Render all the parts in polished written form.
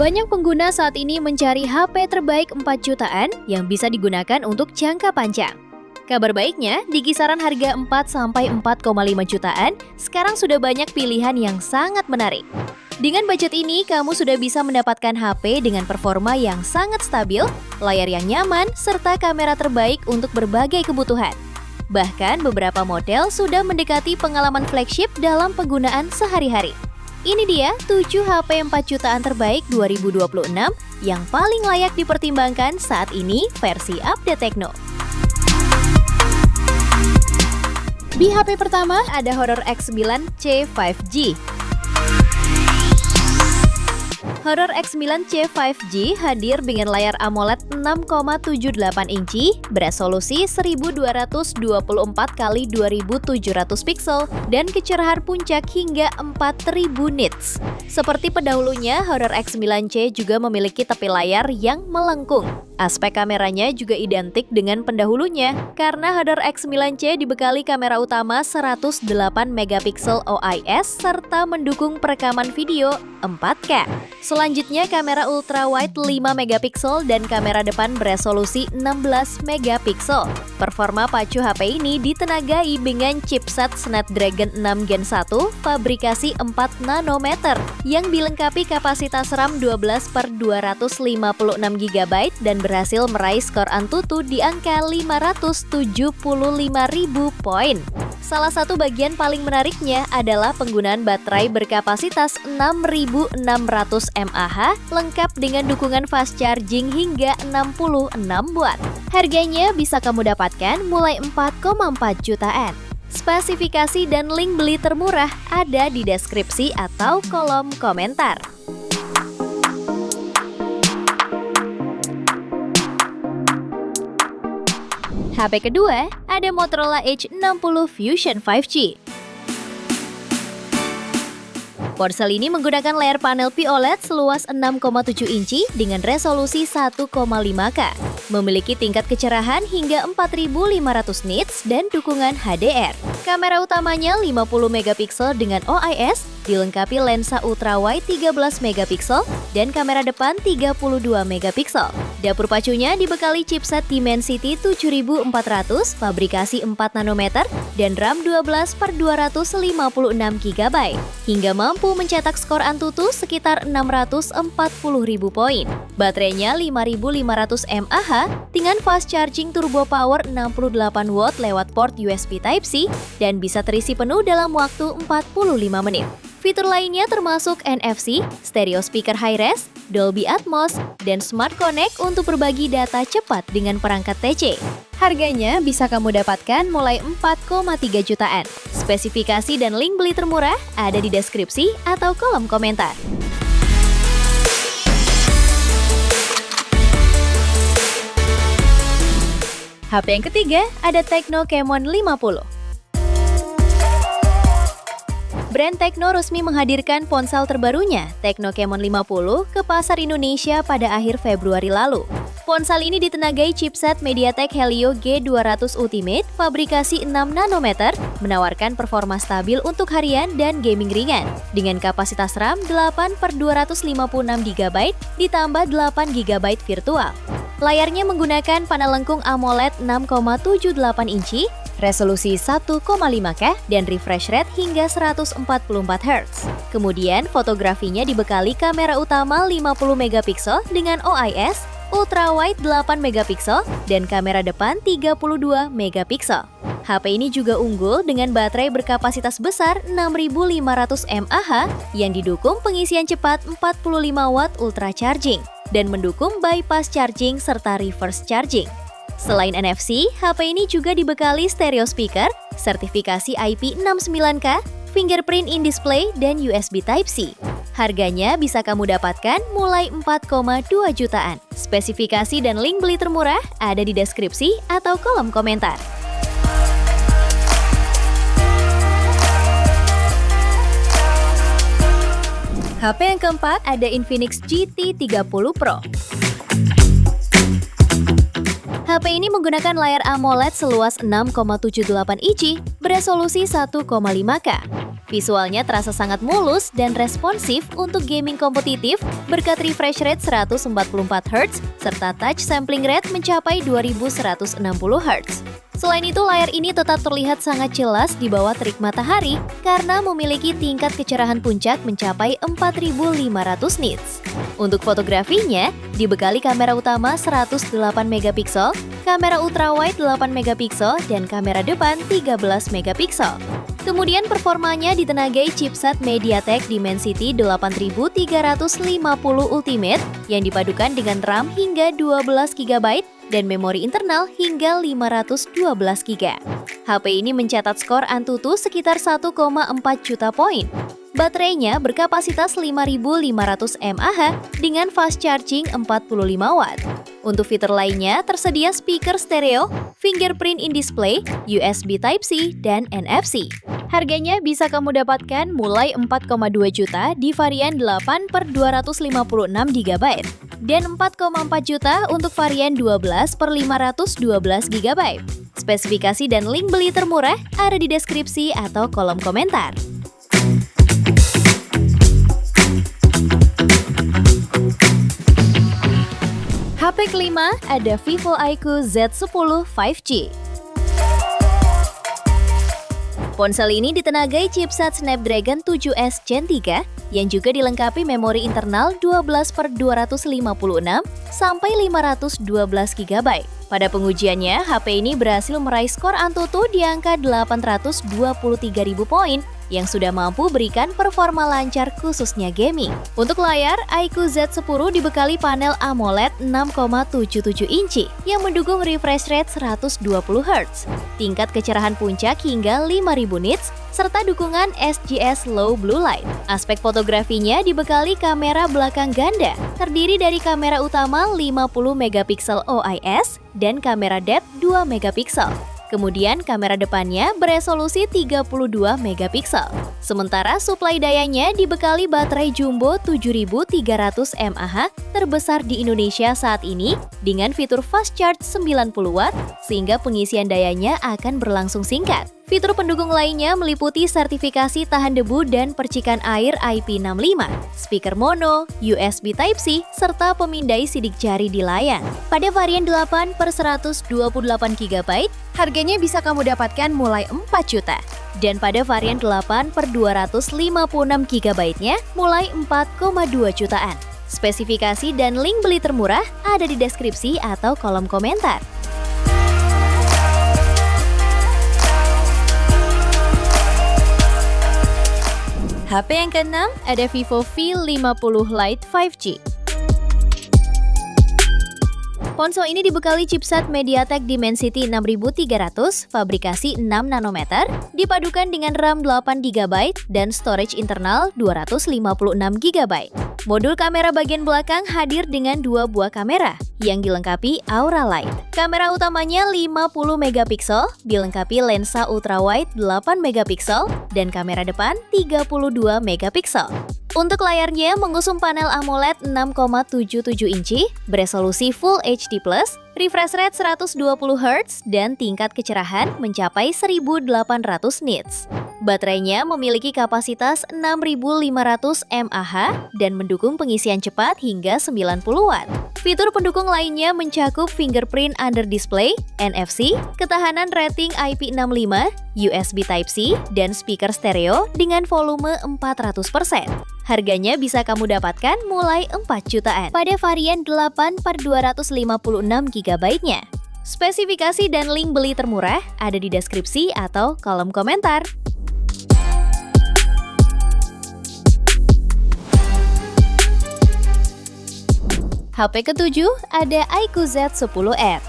Banyak pengguna saat ini mencari HP terbaik 4 jutaan yang bisa digunakan untuk jangka panjang. Kabar baiknya, di kisaran harga 4-4,5 jutaan, sekarang sudah banyak pilihan yang sangat menarik. Dengan budget ini, kamu sudah bisa mendapatkan HP dengan performa yang sangat stabil, layar yang nyaman, serta kamera terbaik untuk berbagai kebutuhan. Bahkan beberapa model sudah mendekati pengalaman flagship dalam penggunaan sehari-hari. Ini dia 7 HP 4 jutaan terbaik 2026 yang paling layak dipertimbangkan saat ini versi update Tecno. Di HP pertama ada Honor X9C 5G. Honor X9C 5G hadir dengan layar AMOLED 6,78 inci beresolusi 1224 x 2700 pixel dan kecerahan puncak hingga 4000 nits. Seperti pendahulunya, Honor X9C juga memiliki tepi layar yang melengkung. Aspek kameranya juga identik dengan pendahulunya karena Honor X9C dibekali kamera utama 108 megapiksel OIS serta mendukung perekaman video 4K. Selanjutnya kamera ultrawide 5 megapiksel dan kamera depan beresolusi 16 megapiksel. Performa pacu HP ini ditenagai dengan chipset Snapdragon 6 Gen 1 fabrikasi 4 nanometer yang dilengkapi kapasitas RAM 12/256 GB dan berhasil meraih skor Antutu di angka 575.000 poin. Salah satu bagian paling menariknya adalah penggunaan baterai berkapasitas 6.600 mAh lengkap dengan dukungan fast charging hingga 66 watt. Harganya bisa kamu dapatkan mulai 4,4 jutaan. Spesifikasi dan link beli termurah ada di deskripsi atau kolom komentar. HP kedua ada Motorola Edge 60 Fusion 5G. Ponsel ini menggunakan layar panel POLED seluas 6,7 inci dengan resolusi 1,5K, memiliki tingkat kecerahan hingga 4500 nits dan dukungan HDR. Kamera utamanya 50 megapiksel dengan OIS, dilengkapi lensa ultrawide 13 megapiksel dan kamera depan 32 megapiksel. Dapur pacunya dibekali chipset Dimensity 7400 fabrikasi 4 nanometer dan RAM 12/256 GB hingga mampu mencetak skor Antutu sekitar 640.000 poin. Baterainya 5500 mAh dengan fast charging turbo power 68 watt lewat port USB Type-C dan bisa terisi penuh dalam waktu 45 menit. Fitur lainnya termasuk NFC, stereo speaker high-res, Dolby Atmos, dan Smart Connect untuk berbagi data cepat dengan perangkat TC. Harganya bisa kamu dapatkan mulai 4,3 jutaan. Spesifikasi dan link beli termurah ada di deskripsi atau kolom komentar. HP yang ketiga ada Tecno Camon 50. Brand Tecno resmi menghadirkan ponsel terbarunya, Tecno Camon 50, ke pasar Indonesia pada akhir Februari lalu. Ponsel ini ditenagai chipset MediaTek Helio G200 Ultimate fabrikasi 6 nanometer, menawarkan performa stabil untuk harian dan gaming ringan, dengan kapasitas RAM 8/256 GB ditambah 8 GB virtual. Layarnya menggunakan panel lengkung AMOLED 6,78 inci, resolusi 1,5K, dan refresh rate hingga 144 Hz. Kemudian, fotografinya dibekali kamera utama 50 megapiksel dengan OIS, ultrawide 8 megapiksel, dan kamera depan 32 megapiksel. HP ini juga unggul dengan baterai berkapasitas besar 6500 mAh yang didukung pengisian cepat 45 watt ultra charging dan mendukung bypass charging serta reverse charging. Selain NFC, HP ini juga dibekali stereo speaker, sertifikasi IP69K, fingerprint in display, dan USB Type-C. Harganya bisa kamu dapatkan mulai 4,2 jutaan. Spesifikasi dan link beli termurah ada di deskripsi atau kolom komentar. HP yang keempat ada Infinix GT30 Pro. HP ini menggunakan layar AMOLED seluas 6,78 inci beresolusi 1,5K. Visualnya terasa sangat mulus dan responsif untuk gaming kompetitif berkat refresh rate 144Hz serta touch sampling rate mencapai 2160Hz. Selain itu, layar ini tetap terlihat sangat jelas di bawah terik matahari karena memiliki tingkat kecerahan puncak mencapai 4500 nits. Untuk fotografinya, dibekali kamera utama 108MP, kamera ultrawide 8MP, dan kamera depan 13MP. Kemudian performanya ditenagai chipset MediaTek Dimensity 8350 Ultimate yang dipadukan dengan RAM hingga 12GB dan memori internal hingga 512GB. HP ini mencatat skor Antutu sekitar 1,4 juta poin. Baterainya berkapasitas 5.500 mAh dengan fast charging 45 watt. Untuk fitur lainnya tersedia speaker stereo, fingerprint in display, USB Type-C, dan NFC. Harganya bisa kamu dapatkan mulai 4,2 juta di varian 8/256GB dan 4,4 juta untuk varian 12/512GB. Spesifikasi dan link beli termurah ada di deskripsi atau kolom komentar. HP kelima ada Vivo iQOO Z10 5G. Ponsel ini ditenagai chipset Snapdragon 7S Gen 3 yang juga dilengkapi memori internal 12/256 sampai 512GB. Pada pengujiannya, HP ini berhasil meraih skor Antutu di angka 823.000 poin yang sudah mampu berikan performa lancar khususnya gaming. Untuk layar, iQOO Z10 dibekali panel AMOLED 6,77 inci yang mendukung refresh rate 120Hz, tingkat kecerahan puncak hingga 5000 nits, serta dukungan SGS Low Blue Light. Aspek fotografinya dibekali kamera belakang ganda, terdiri dari kamera utama 50MP OIS dan kamera depth 2MP. Kemudian kamera depannya beresolusi 32MP. Sementara suplai dayanya dibekali baterai jumbo 7300 mAh terbesar di Indonesia saat ini dengan fitur fast charge 90 watt sehingga pengisian dayanya akan berlangsung singkat. Fitur pendukung lainnya meliputi sertifikasi tahan debu dan percikan air IP65, speaker mono, USB Type-C, serta pemindai sidik jari di layar. Pada varian 8/128GB, harganya bisa kamu dapatkan mulai 4 juta. Dan pada varian 8/256GB-nya mulai 4,2 jutaan. Spesifikasi dan link beli termurah ada di deskripsi atau kolom komentar. HP yang keenam ada Vivo V50 Lite 5G. Ponsel ini dibekali chipset MediaTek Dimensity 6300, fabrikasi 6 nanometer, dipadukan dengan RAM 8GB dan storage internal 256GB. Modul kamera bagian belakang hadir dengan 2 buah kamera yang dilengkapi Aura Light. Kamera utamanya 50MP, dilengkapi lensa ultrawide 8MP dan kamera depan 32MP. Untuk layarnya mengusung panel AMOLED 6,77 inci, beresolusi Full HD+, refresh rate 120Hz, dan tingkat kecerahan mencapai 1800 nits. Baterainya memiliki kapasitas 6500 mAh dan mendukung pengisian cepat hingga 90 watt. Fitur pendukung lainnya mencakup fingerprint under display, NFC, ketahanan rating IP65, USB Type-C, dan speaker stereo dengan volume 400%. Harganya bisa kamu dapatkan mulai 4 jutaan pada varian 8/256GB-nya. Spesifikasi dan link beli termurah ada di deskripsi atau kolom komentar. HP ketujuh ada iQOO Z10R.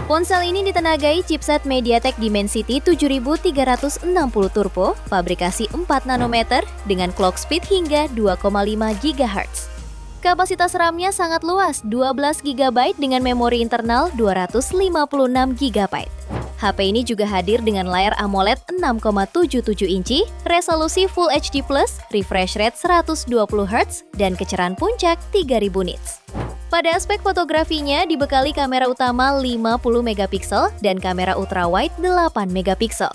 Ponsel ini ditenagai chipset MediaTek Dimensity 7360 Turbo, fabrikasi 4 nanometer dengan clock speed hingga 2,5 GHz. Kapasitas RAM-nya sangat luas, 12GB dengan memori internal 256GB. HP ini juga hadir dengan layar AMOLED 6,77 inci, resolusi Full HD+, refresh rate 120Hz, dan kecerahan puncak 3000 nits. Pada aspek fotografinya dibekali kamera utama 50MP dan kamera ultrawide 8MP.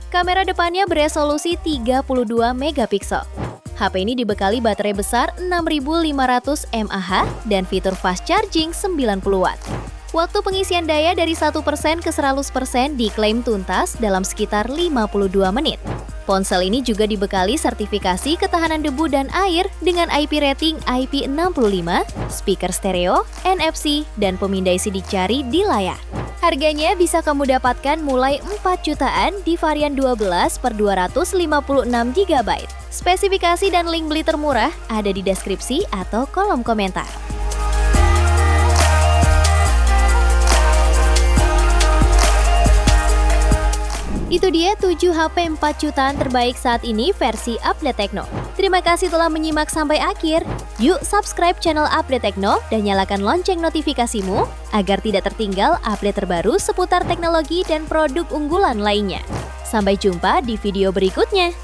Kamera depannya beresolusi 32 megapiksel. HP ini dibekali baterai besar 6500 mAh dan fitur fast charging 90 Watt. Waktu pengisian daya dari 1% ke 100% diklaim tuntas dalam sekitar 52 menit. Ponsel ini juga dibekali sertifikasi ketahanan debu dan air dengan IP rating IP65, speaker stereo, NFC, dan pemindai sidik jari di layar. Harganya bisa kamu dapatkan mulai 4 jutaan di varian 12 per 256 GB. Spesifikasi dan link beli termurah ada di deskripsi atau kolom komentar. Itu dia 7 HP 4 jutaan terbaik saat ini versi Update Tekno. Terima kasih telah menyimak sampai akhir. Yuk subscribe channel Update Tekno dan nyalakan lonceng notifikasimu agar tidak tertinggal update terbaru seputar teknologi dan produk unggulan lainnya. Sampai jumpa di video berikutnya.